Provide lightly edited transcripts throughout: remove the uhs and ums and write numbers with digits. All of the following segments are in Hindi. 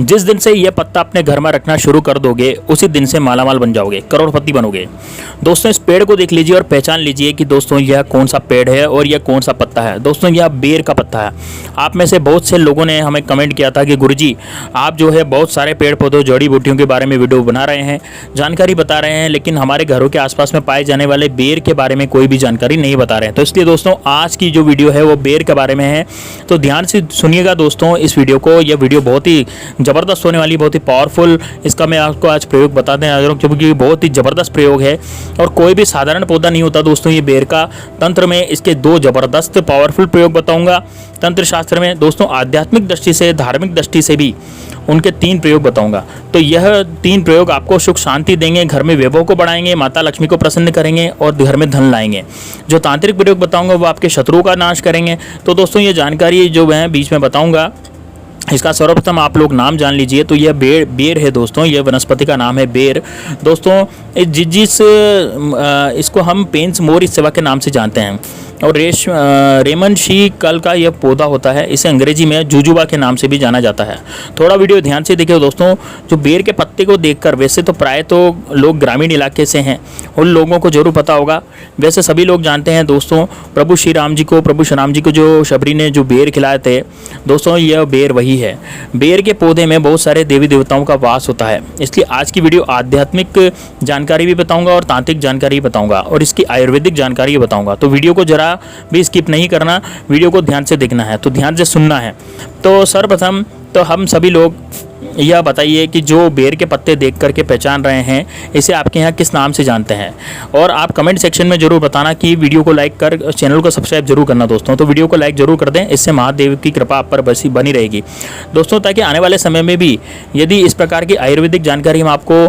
जिस दिन से यह पत्ता अपने घर में रखना शुरू कर दोगे उसी दिन से मालामाल बन जाओगे, करोड़पति बनोगे। दोस्तों इस पेड़ को देख लीजिए और पहचान लीजिए कि दोस्तों यह कौन सा पेड़ है और यह कौन सा पत्ता है। दोस्तों यह बेर का पत्ता है। आप में से बहुत से लोगों ने हमें कमेंट किया था कि गुरुजी आप जो है बहुत सारे पेड़ पौधों जड़ी बूटियों के बारे में वीडियो बना रहे हैं, जानकारी बता रहे हैं, लेकिन हमारे घरों के आसपास में पाए जाने वाले बेर के बारे में कोई भी जानकारी नहीं बता रहे हैं। तो इसलिए दोस्तों आज की जो वीडियो है वो बेर के बारे में है, तो ध्यान से सुनिएगा दोस्तों इस वीडियो को। यह वीडियो बहुत ही ज़बरदस्त होने वाली, बहुत ही पावरफुल इसका मैं आपको आज प्रयोग बताते हैं, क्योंकि बहुत ही ज़बरदस्त प्रयोग है और कोई भी साधारण पौधा नहीं होता दोस्तों ये बेर का। तंत्र में इसके दो ज़बरदस्त पावरफुल प्रयोग बताऊंगा, तंत्र शास्त्र में दोस्तों आध्यात्मिक दृष्टि से, धार्मिक दृष्टि से भी उनके 3 प्रयोग बताऊंगा। तो यह 3 प्रयोग आपको सुख शांति देंगे, घर में वैभव को बढ़ाएंगे, माता लक्ष्मी को प्रसन्न करेंगे और घर में धन लाएंगे। जो तांत्रिक प्रयोग बताऊंगा वो आपके शत्रुओं का नाश करेंगे। तो दोस्तों ये जानकारी जो मैं बीच में बताऊंगा इसका सर्वप्रथम आप लोग नाम जान लीजिए। तो यह बेर है दोस्तों, यह वनस्पति का नाम है बेर। दोस्तों इसको हम पेंस मोर इस सेवा के नाम से जानते हैं और रेमन शी कल का यह पौधा होता है। इसे अंग्रेजी में जुजुबा के नाम से भी जाना जाता है। थोड़ा वीडियो ध्यान से देखिए दोस्तों। जो बेर के पत्ते को देखकर, वैसे तो प्राय तो लोग ग्रामीण इलाके से हैं, उन लोगों को जरूर पता होगा। वैसे सभी लोग जानते हैं दोस्तों प्रभु श्री राम जी को जो शबरी ने जो बेर खिलाए थे दोस्तों, यह बेर वही है। बेर के पौधे में बहुत सारे देवी देवताओं का वास होता है, इसलिए आज की वीडियो आध्यात्मिक जानकारी भी बताऊंगा और तांत्रिक जानकारी भी बताऊंगा और इसकी आयुर्वेदिक जानकारी भी बताऊंगा। तो वीडियो को जरा भी स्किप नहीं करना, वीडियो को ध्यान से देखना है, तो ध्यान से सुनना है। तो सर्वप्रथम तो हम सभी लोग यह बताइए कि जो बेर के पत्ते देख करके पहचान रहे हैं, इसे आपके यहाँ किस नाम से जानते हैं, और आप कमेंट सेक्शन में जरूर बताना कि वीडियो को लाइक कर चैनल को सब्सक्राइब जरूर करना दोस्तों। तो वीडियो को लाइक जरूर कर दें, इससे महादेव की कृपा आप पर बनी रहेगी दोस्तों, ताकि आने वाले समय में भी यदि इस प्रकार की आयुर्वेदिक जानकारी हम आपको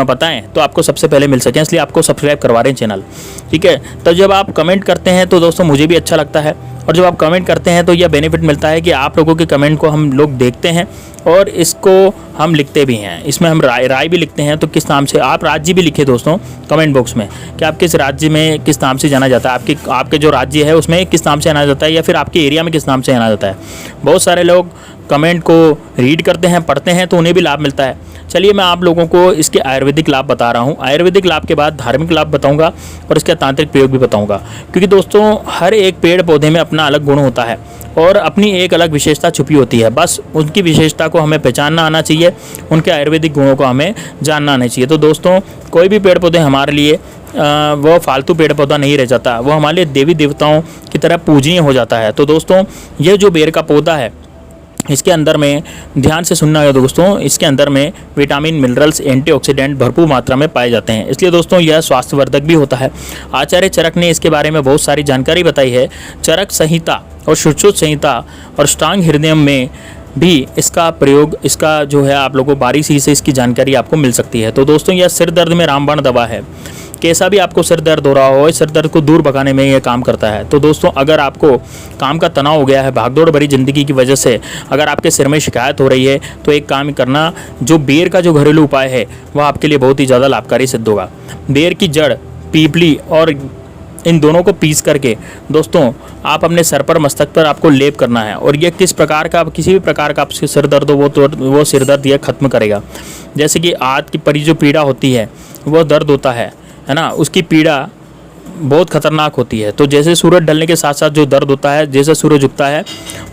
बताएं तो आपको सबसे पहले मिल सकें, इसलिए आपको सब्सक्राइब करवा रहे हैं चैनल, ठीक है। तो जब आप कमेंट करते हैं तो दोस्तों मुझे भी अच्छा लगता है, और जब आप कमेंट करते हैं तो यह बेनिफिट मिलता है कि आप लोगों के कमेंट को हम लोग देखते हैं और इसको हम लिखते भी हैं। इसमें हम राय भी लिखते हैं। तो किस नाम से आप राज्य भी लिखे दोस्तों कमेंट बॉक्स में कि आप किस राज्य में किस नाम से जाना जाता है, आपके जो राज्य है उसमें किस नाम से जाना जाता है, या फिर आपके एरिया में किस नाम से जाना जाता है। बहुत सारे लोग कमेंट को रीड करते हैं, पढ़ते हैं, तो उन्हें भी लाभ मिलता है। चलिए मैं आप लोगों को इसके आयुर्वेदिक लाभ बता रहा हूँ। आयुर्वेदिक लाभ के बाद धार्मिक लाभ बताऊंगा और इसका तांत्रिक प्रयोग भी बताऊंगा, क्योंकि दोस्तों हर एक पेड़ पौधे में अपना अलग गुण होता है और अपनी एक अलग विशेषता छुपी होती है। बस उनकी विशेषता को हमें पहचानना आना चाहिए, उनके आयुर्वेदिक गुणों को हमें जानना आना चाहिए। तो दोस्तों कोई भी पेड़ पौधे हमारे लिए वो फालतू पेड़ पौधा नहीं रह जाता, वो हमारे लिए देवी देवताओं की तरह पूजनीय हो जाता है। तो दोस्तों ये जो बेर का पौधा है, इसके अंदर में ध्यान से सुनना है दोस्तों, इसके अंदर में विटामिन, मिनरल्स, एंटीऑक्सीडेंट भरपूर मात्रा में पाए जाते हैं, इसलिए दोस्तों यह स्वास्थ्यवर्धक भी होता है। आचार्य चरक ने इसके बारे में बहुत सारी जानकारी बताई है। चरक संहिता और शुश्रुत संहिता और अष्टांग हृदयम में भी इसका प्रयोग, इसका जो है आप लोगों को बारीकी से इसकी जानकारी आपको मिल सकती है। तो दोस्तों यह सिर दर्द में रामबाण दवा है। कैसा भी आपको सिर दर्द हो रहा हो, इस सिर दर्द को दूर भगाने में यह काम करता है। तो दोस्तों अगर आपको काम का तनाव हो गया है, भागदौड़ भरी जिंदगी की वजह से अगर आपके सिर में शिकायत हो रही है, तो एक काम करना, जो बेर का जो घरेलू उपाय है वह आपके लिए बहुत ही ज़्यादा लाभकारी सिद्ध होगा। बेर की जड़, पीपली और इन दोनों को पीस करके दोस्तों आप अपने सर पर, मस्तक पर आपको लेप करना है, और यह किस प्रकार का, किसी भी प्रकार का आपसे सिर दर्द हो वो सिर दर्द यह खत्म करेगा। जैसे कि आंत की परी जो पीड़ा होती है, वो दर्द होता है ना, उसकी पीड़ा बहुत खतरनाक होती है। तो जैसे सूरज ढलने के साथ साथ जो दर्द होता है, जैसे सूरज उगता है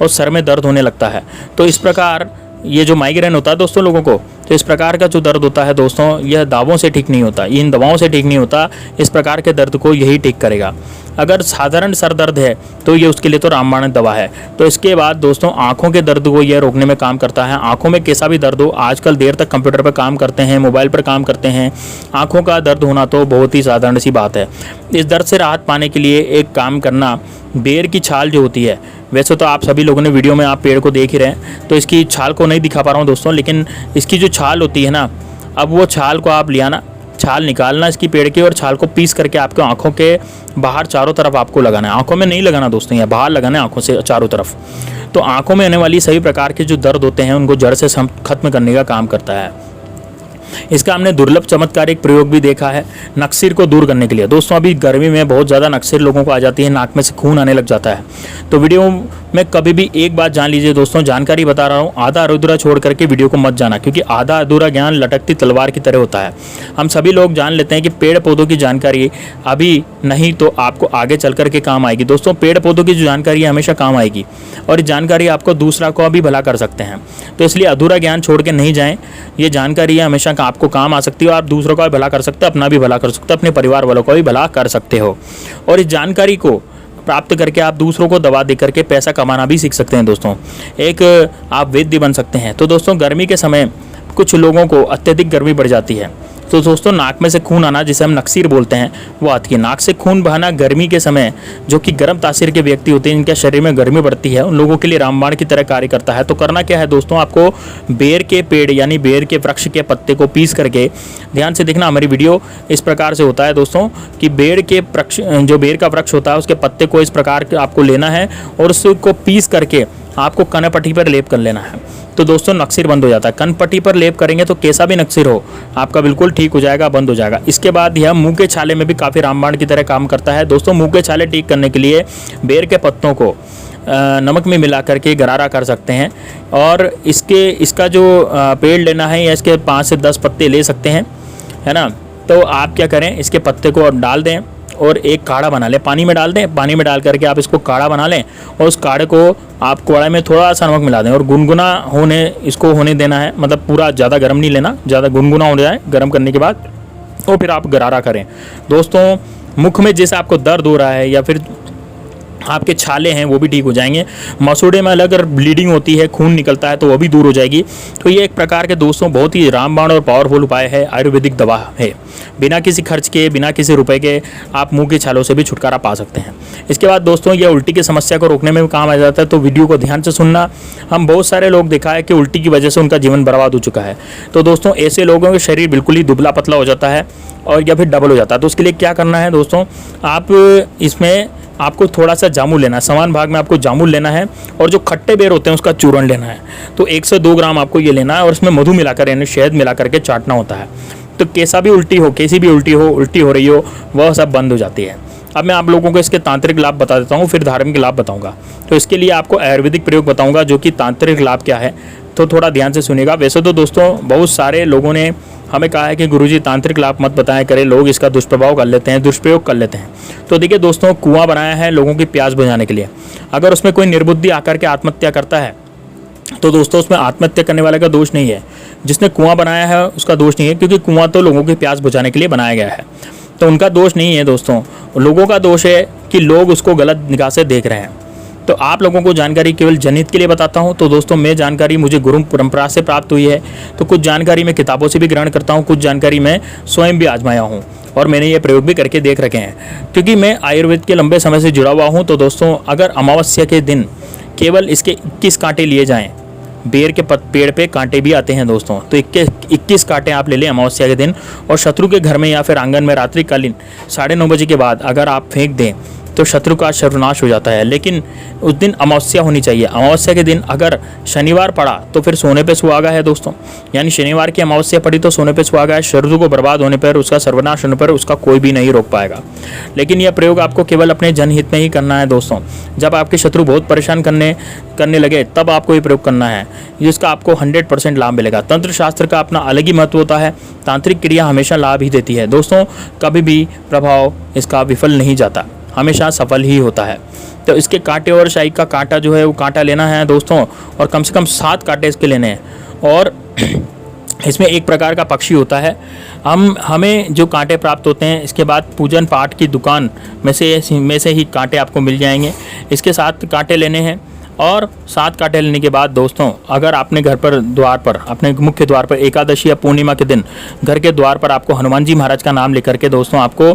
और सर में दर्द होने लगता है, तो इस प्रकार ये जो माइग्रेन होता है दोस्तों लोगों को, तो इस प्रकार का जो दर्द होता है दोस्तों, यह दवाओं से ठीक नहीं होता, इन दवाओं से ठीक नहीं होता। इस प्रकार के दर्द को यही ठीक करेगा। अगर साधारण सर दर्द है तो ये उसके लिए तो रामबाण दवा है। तो इसके बाद दोस्तों आंखों के दर्द को यह रोकने में काम करता है। आंखों में कैसा भी दर्द हो, आजकल देर तक कंप्यूटर पर काम करते हैं, मोबाइल पर काम करते हैं, आंखों का दर्द होना तो बहुत ही साधारण सी बात है। इस दर्द से राहत पाने के लिए एक काम करना, बेर की छाल जो होती है, वैसे तो आप सभी लोगों ने वीडियो में आप पेड़ को देख ही रहे हैं, तो इसकी छाल को नहीं दिखा पा रहा हूँ दोस्तों, लेकिन इसकी जो छाल होती है ना, अब वो छाल को आप ले आना, छाल निकालना इसकी पेड़ की, और छाल को पीस करके आपको आंखों के बाहर चारों तरफ आपको लगाना है। आंखों में नहीं लगाना दोस्तों, ये बाहर लगाना है आंखों से चारों तरफ। तो आंखों में आने वाली सभी प्रकार के जो दर्द होते हैं उनको जड़ से खत्म करने का काम करता है। इसका हमने दुर्लभ चमत्कारिक प्रयोग भी देखा है नक्सीर को दूर करने के लिए। दोस्तों अभी गर्मी में बहुत ज़्यादा नक्सीर लोगों को आ जाती है, नाक में से खून आने लग जाता है। तो वीडियो मैं कभी भी एक बात जान लीजिए दोस्तों, जानकारी बता रहा हूँ, आधा अधूरा छोड़ करके वीडियो को मत जाना, क्योंकि आधा अधूरा ज्ञान लटकती तलवार की तरह होता है। हम सभी लोग जान लेते हैं कि पेड़ पौधों की जानकारी अभी नहीं तो आपको आगे चल करके काम आएगी। दोस्तों पेड़ पौधों की जो जानकारी है हमेशा काम आएगी, और जानकारी आपको दूसरा को भी भला कर सकते हैं। तो इसलिए अधूरा ज्ञान छोड़ के नहीं जाएं, ये जानकारी है हमेशा आपको काम आ सकती है, और आप दूसरों का भी भला कर सकते हो, अपना भी भला कर सकते हो, अपने परिवार वालों का भी भला कर सकते हो। और इस जानकारी को प्राप्त करके आप दूसरों को दवा दे करके पैसा कमाना भी सीख सकते हैं दोस्तों। एक आप वैद्य बन सकते हैं। तो दोस्तों गर्मी के समय कुछ लोगों को अत्यधिक गर्मी बढ़ जाती है, तो दोस्तों नाक में से खून आना, जिसे हम नक्सीर बोलते हैं, वो आती है। नाक से खून बहाना गर्मी के समय जो कि गर्म तासीर के व्यक्ति होते हैं, जिनके शरीर में गर्मी बढ़ती है, उन लोगों के लिए रामबाण की तरह कार्य करता है। तो करना क्या है दोस्तों, आपको बेर के पेड़ यानी बेर के वृक्ष के पत्ते को पीस करके, ध्यान से देखना हमारी वीडियो इस प्रकार से होता है दोस्तों कि बेर के वृक्ष, जो बेर का वृक्ष होता है उसके पत्ते को इस प्रकार आपको लेना है और उसको पीस करके आपको कनपट्टी पर लेप कर लेना है। तो दोस्तों नक्सीर बंद हो जाता है। कनपट्टी पर लेप करेंगे तो कैसा भी नक्सीर हो आपका बिल्कुल ठीक हो जाएगा, बंद हो जाएगा। इसके बाद यह मुंह के छाले में भी काफ़ी रामबाण की तरह काम करता है। दोस्तों मुंह के छाले ठीक करने के लिए बेर के पत्तों को नमक में मिला करके गरारा कर सकते हैं, और इसका जो पेड़ लेना है या इसके 5 से 10 पत्ते ले सकते हैं, है ना। तो आप क्या करें, इसके पत्ते को डाल दें और एक काढ़ा बना लें, पानी में डाल दें, पानी में डाल करके आप इसको काढ़ा बना लें, और उस काढ़े को आप कढ़ाई में थोड़ा सा नमक मिला दें और गुनगुना होने देना है। मतलब पूरा ज़्यादा गर्म नहीं लेना, ज़्यादा गुनगुना हो जाए गर्म करने के बाद, और फिर आप गरारा करें। दोस्तों मुख में जैसे आपको दर्द हो रहा है या फिर आपके छाले हैं वो भी ठीक हो जाएंगे। मसूड़े में अगर ब्लीडिंग होती है, खून निकलता है, तो वो भी दूर हो जाएगी। तो ये एक प्रकार के दोस्तों बहुत ही रामबाण और पावरफुल उपाय है, आयुर्वेदिक दवा है। बिना किसी खर्च के, बिना किसी रुपए के आप मुंह के छालों से भी छुटकारा पा सकते हैं। इसके बाद दोस्तों ये उल्टी की समस्या को रोकने में भी काम आ जाता है। तो वीडियो को ध्यान से सुनना। हम बहुत सारे लोग देखा है कि उल्टी की वजह से उनका जीवन बर्बाद हो चुका है। तो दोस्तों ऐसे लोगों का शरीर बिल्कुल ही दुबला पतला हो जाता है और या फिर डबल हो जाता है। तो उसके लिए क्या करना है दोस्तों, आप इसमें आपको थोड़ा सा जामुन लेना है, समान भाग में आपको जामुन लेना है, और जो खट्टे बेर होते हैं उसका चूर्ण लेना है। तो 1 से 2 ग्राम आपको ये लेना है, और इसमें मधु मिलाकर यानी शहद मिला करके चाटना होता है। तो कैसी भी उल्टी हो रही हो, वह सब बंद हो जाती है। अब मैं आप लोगों को इसके तांत्रिक लाभ बता देता हूँ, फिर धार्मिक लाभ बताऊँगा। तो इसके लिए आपको आयुर्वेदिक प्रयोग बताऊँगा, जो कि तांत्रिक लाभ क्या है, तो थोड़ा ध्यान से सुनिएगा। वैसे तो दोस्तों बहुत सारे लोगों ने हमें कहा है कि गुरुजी तांत्रिक लाभ मत बताएं करें, लोग इसका दुष्प्रभाव कर लेते हैं, दुष्प्रयोग कर लेते हैं। तो देखिए दोस्तों, कुआं बनाया है लोगों की प्यास बुझाने के लिए। अगर उसमें कोई निर्बुद्धि आकर के आत्महत्या करता है, तो दोस्तों उसमें आत्महत्या करने वाले का दोष नहीं है, जिसने कुआं बनाया है उसका दोष नहीं है, क्योंकि कुआं तो लोगों की प्यास बुझाने के लिए बनाया गया है। तो उनका दोष नहीं है दोस्तों, लोगों का दोष है कि लोग उसको गलत निगाह से देख रहे हैं। तो आप लोगों को जानकारी केवल जनहित के लिए बताता हूं। तो दोस्तों मैं जानकारी मुझे गुरु परंपरा से प्राप्त हुई है, तो कुछ जानकारी मैं किताबों से भी ग्रहण करता हूं, कुछ जानकारी मैं स्वयं भी आजमाया हूं, और मैंने ये प्रयोग भी करके देख रखे हैं, क्योंकि मैं आयुर्वेद के लंबे समय से जुड़ा हुआ हूँ। तो दोस्तों अगर अमावस्या के दिन केवल इसके 21 कांटे लिए जाएँ, बेर के पेड़ पे कांटे भी आते हैं दोस्तों, तो 21 कांटे आप ले लें अमावस्या के दिन, और शत्रु के घर में या फिर आंगन में रात्रिकालीन 9:30 बजे के बाद अगर आप फेंक दें तो शत्रु का सर्वनाश हो जाता है। लेकिन उस दिन अमावस्या होनी चाहिए। अमावस्या के दिन अगर शनिवार पड़ा तो फिर सोने पे सुहागा है दोस्तों, यानी शनिवार की अमावस्या पड़ी तो सोने पे सुहागा है। शत्रु को बर्बाद होने पर, उसका सर्वनाश होने पर उसका कोई भी नहीं रोक पाएगा। लेकिन यह प्रयोग आपको केवल अपने जनहित में ही करना है दोस्तों। जब आपके शत्रु बहुत परेशान करने लगे तब आपको ये प्रयोग करना है, जिसका आपको 100% लाभ मिलेगा। तंत्र शास्त्र का अपना अलग ही महत्व होता है। तांत्रिक क्रिया हमेशा लाभ ही देती है दोस्तों, कभी भी प्रभाव इसका विफल नहीं जाता, हमेशा सफल ही होता है। तो इसके कांटे और शाही का कांटा जो है वो कांटा लेना है दोस्तों, और कम से कम 7 कांटे इसके लेने हैं। और इसमें एक प्रकार का पक्षी होता है। हमें जो कांटे प्राप्त होते हैं, इसके बाद पूजन पाठ की दुकान में से ही कांटे आपको मिल जाएंगे। इसके 7 कांटे लेने हैं, और 7 कांटे लेने के बाद दोस्तों अगर आपने घर पर द्वार पर, अपने मुख्य द्वार पर एकादशी या पूर्णिमा के दिन घर के द्वार पर आपको हनुमान जी महाराज का नाम लेकर के दोस्तों आपको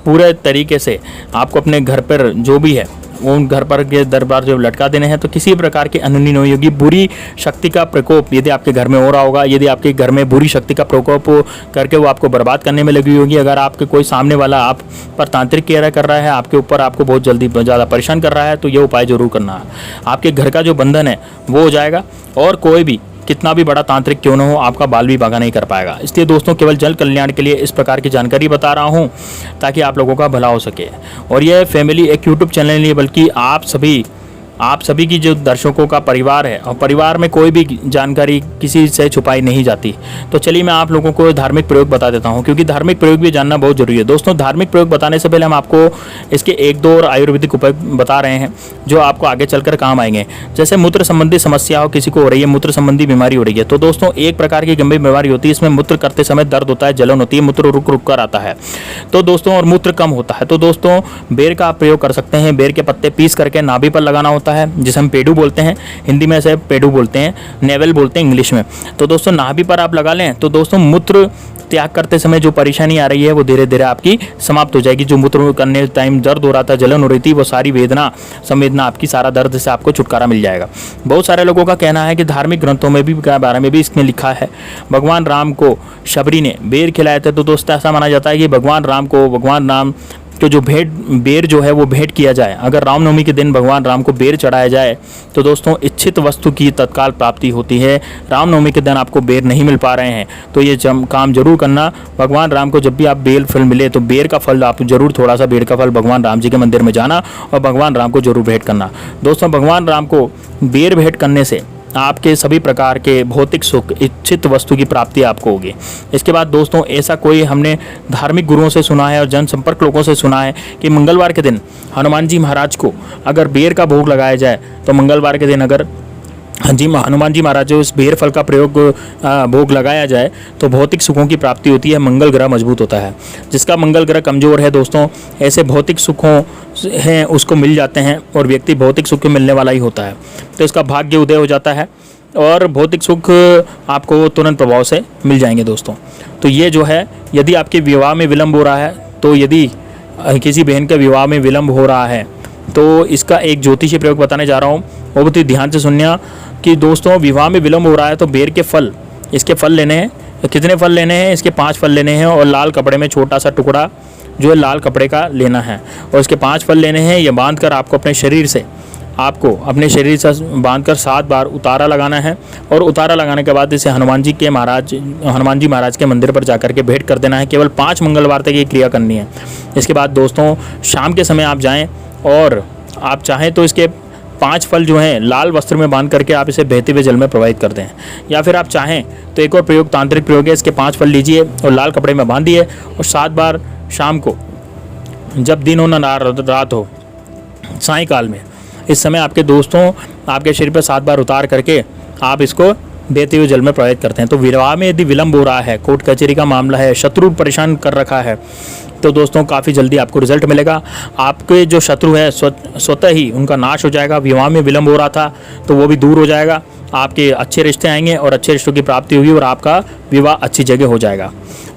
पूरे तरीके से आपको अपने घर पर जो भी है वो घर पर के दरबार जो लटका देने हैं। तो किसी प्रकार की अनहोनी नहीं होगी। बुरी शक्ति का प्रकोप यदि आपके घर में हो रहा होगा, यदि आपके घर में बुरी शक्ति का प्रकोप करके वो आपको बर्बाद करने में लगी होगी, अगर आपके कोई सामने वाला आप पर तांत्रिक क्रिया कर रहा है, आपके ऊपर आपको बहुत जल्दी ज़्यादा परेशान कर रहा है, तो ये उपाय जरूर करना है। आपके घर का जो बंधन है वो हो जाएगा, और कोई भी कितना भी बड़ा तांत्रिक क्यों न हो आपका बाल भी बागा नहीं कर पाएगा। इसलिए दोस्तों केवल जन कल्याण के लिए इस प्रकार की जानकारी बता रहा हूं, ताकि आप लोगों का भला हो सके। और यह फैमिली एक यूट्यूब चैनल नहीं है, बल्कि आप सभी आप सभी की जो दर्शकों का परिवार है और परिवार में कोई भी जानकारी किसी से छुपाई नहीं जाती। तो चलिए मैं आप लोगों को धार्मिक प्रयोग बता देता हूं, क्योंकि धार्मिक प्रयोग भी जानना बहुत जरूरी है। दोस्तों धार्मिक प्रयोग बताने से पहले हम आपको इसके एक दो और आयुर्वेदिक उपाय बता रहे हैं जो आपको आगे चलकर काम आएंगे। जैसे मूत्र संबंधी समस्या हो, किसी को हो रही है, मूत्र संबंधी बीमारी हो रही है, तो दोस्तों एक प्रकार की गंभीर बीमारी होती है, इसमें मूत्र करते समय दर्द होता है, जलन होती है, मूत्र रुक रुक कर आता है तो दोस्तों, और मूत्र कम होता है, तो दोस्तों बेर का आप प्रयोग कर सकते हैं। बेर के पत्ते पीस करके नाभि पर लगाना होता है, जिसे हम पेडू बोलते हैं, हिंदी में इसे पेडू बोलते हैं, नेवल बोलते हैं इंग्लिश में। तो दोस्तों नाभि पर आप लगा लें तो दोस्तों मूत्र त्याग करते समय जो परेशानी आ रही है वो धीरे धीरे आपकी समाप्त हो जाएगी। जो मूत्र करने टाइम दर्द हो रहा था, जलन हो रही थी, वो सारी वेदना संवेदना आपकी, सारा दर्द से आपको छुटकारा मिल जाएगा। बहुत सारे लोगों का कहना है कि धार्मिक ग्रंथों में भी बारे में भी इसमें लिखा है, भगवान राम को शबरी ने बेर खिलाए थे। तो दोस्तों ऐसा माना जाता है कि भगवान राम को जो बेर जो है वो भेंट किया जाए, अगर रामनवमी के दिन भगवान राम को बेर चढ़ाया जाए तो दोस्तों इच्छित वस्तु की तत्काल प्राप्ति होती है। रामनवमी के दिन आपको बेर नहीं मिल पा रहे हैं तो ये काम जरूर करना। भगवान राम को जब भी आप बेर फल मिले तो बेर का फल आप जरूर, थोड़ा सा बेर का फल भगवान राम जी के मंदिर में जाना और भगवान राम को जरूर भेंट करना। दोस्तों भगवान राम को बेर भेंट करने से आपके सभी प्रकार के भौतिक सुख, इच्छित वस्तु की प्राप्ति आपको होगी। इसके बाद दोस्तों ऐसा कोई हमने धार्मिक गुरुओं से सुना है और जनसंपर्क लोगों से सुना है कि मंगलवार के दिन हनुमान जी महाराज को अगर बेर का भोग लगाया जाए तो मंगलवार के दिन अगर हनुमान जी महाराज जो इस बेर फल का प्रयोग भोग लगाया जाए तो भौतिक सुखों की प्राप्ति होती है, मंगल ग्रह मजबूत होता है। जिसका मंगल ग्रह कमजोर है दोस्तों, ऐसे भौतिक सुखों हैं उसको मिल जाते हैं और व्यक्ति भौतिक सुख मिलने वाला ही होता है, तो इसका भाग्य उदय हो जाता है और भौतिक सुख आपको तुरंत प्रभाव से मिल जाएंगे दोस्तों। तो ये जो है, यदि आपके विवाह में विलंब हो रहा है, तो यदि किसी बहन के विवाह में विलंब हो रहा है तो इसका एक ज्योतिषी प्रयोग बताने जा रहा हूँ, वो बहुत ही ध्यान से सुनना कि दोस्तों विवाह में विलंब हो रहा है तो बेर के फल, इसके फल लेने हैं। कितने फल लेने हैं? इसके 5 फल लेने हैं और लाल कपड़े में छोटा सा टुकड़ा जो है लाल कपड़े का लेना है और इसके 5 फल लेने हैं। ये बांध कर आपको अपने शरीर से बांध कर 7 बार उतारा लगाना है और उतारा लगाने के बाद इसे हनुमान जी महाराज के मंदिर पर जाकर के भेंट कर देना है। केवल 5 मंगलवार तक ये क्रिया करनी है। इसके बाद दोस्तों शाम के समय आप जाएं और आप चाहें तो इसके 5 फल जो हैं लाल वस्त्र में बांध करके आप इसे बहते हुए जल में प्रवाहित कर दें, या फिर आप चाहें तो एक और प्रयोग तांत्रिक प्रयोग है, इसके 5 फल लीजिए और लाल कपड़े में बांधिए और 7 बार शाम को, जब दिन हो ना रात हो, सायंकाल में, इस समय आपके दोस्तों आपके शरीर पर 7 बार उतार करके आप इसको बहते हुए जल में प्रवाहित करते हैं। तो विवाह में यदि विलंब हो रहा है, कोर्ट कचहरी का मामला है, शत्रु परेशान कर रखा है, तो दोस्तों काफ़ी जल्दी आपको रिजल्ट मिलेगा। आपके जो शत्रु है स्वतः ही उनका नाश हो जाएगा। विवाह में विलंब हो रहा था तो वो भी दूर हो जाएगा, आपके अच्छे रिश्ते आएंगे और अच्छे रिश्तों की प्राप्ति होगी और आपका विवाह अच्छी जगह हो जाएगा।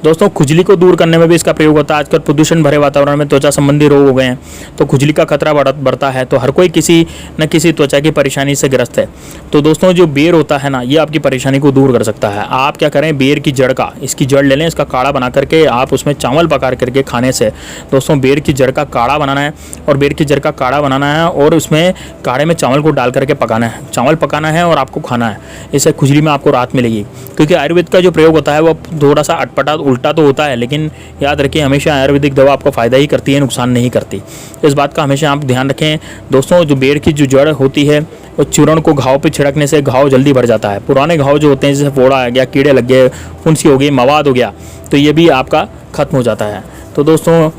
दोस्तों खुजली को दूर करने में भी इसका प्रयोग होता है। आजकल प्रदूषण भरे वातावरण में त्वचा संबंधी रोग हो गए हैं तो खुजली का खतरा बढ़ता है, तो हर कोई किसी न किसी त्वचा की परेशानी से ग्रस्त है। तो दोस्तों जो बेर होता है ना, ये आपकी परेशानी को दूर कर सकता है। आप क्या करें, बेर की जड़ का, इसकी जड़ ले लें, इसका काढ़ा बना करके आप उसमें चावल पका करके खाने से दोस्तों बेर की जड़ का काढ़ा बनाना है और बेर की जड़ का काढ़ा बनाना है और उसमें काढ़े में चावल को डाल करके पकाना है, चावल पकाना है और आपको खाना है। इससे खुजली में आपको राहत मिलेगी। क्योंकि आयुर्वेद का जो प्रयोग होता है वो थोड़ा सा अटपटा उल्टा तो होता है, लेकिन याद रखिए हमेशा आयुर्वेदिक दवा आपको फ़ायदा ही करती है, नुकसान नहीं करती। इस बात का हमेशा आप ध्यान रखें दोस्तों। जो बेर की जो जड़ होती है वो चूर्ण को घाव पे छिड़कने से घाव जल्दी भर जाता है। पुराने घाव जो होते हैं जैसे फोड़ा आ गया, कीड़े लग गए, फुंसी हो गई, मवाद हो गया, तो ये भी आपका खत्म हो जाता है। तो दोस्तों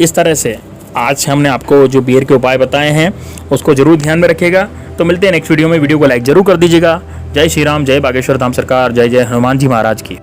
इस तरह से आज हमने आपको जो बेर के उपाय बताए हैं उसको जरूर ध्यान में रखिएगा। तो मिलते हैं नेक्स्ट वीडियो में। वीडियो को लाइक जरूर कर दीजिएगा। जय श्री राम, जय बागेश्वर धाम सरकार, जय जय हनुमान जी महाराज की।